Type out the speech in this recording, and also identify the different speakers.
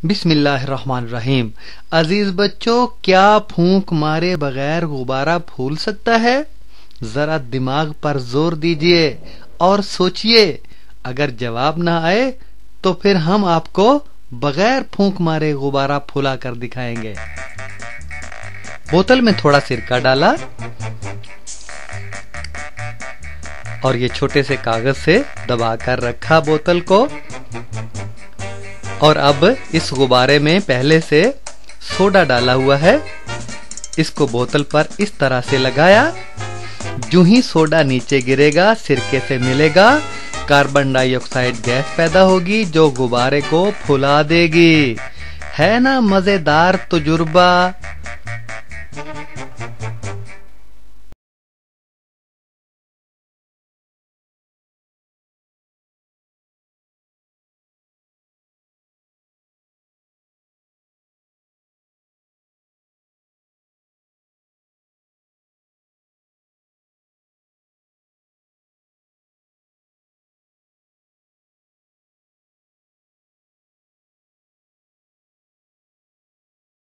Speaker 1: बिस्मिल्लाहिर्रहमानिर्रहीम। अजीज बच्चों, क्या फूंक मारे बगैर गुब्बारा फूल सकता है? जरा दिमाग पर जोर दीजिए और सोचिए। अगर जवाब ना आए तो फिर हम आपको बगैर फूंक मारे गुब्बारा फूला कर दिखाएंगे। बोतल में थोड़ा सिरका डाला और ये छोटे से कागज से दबाकर रखा बोतल को, और अब इस गुब्बारे में पहले से सोडा डाला हुआ है। इसको बोतल पर इस तरह से लगाया। जो ही सोडा नीचे गिरेगा, सिरके से मिलेगा, कार्बन डाइऑक्साइड गैस पैदा होगी जो गुब्बारे को फुला देगी। है ना मजेदार तजुर्बा?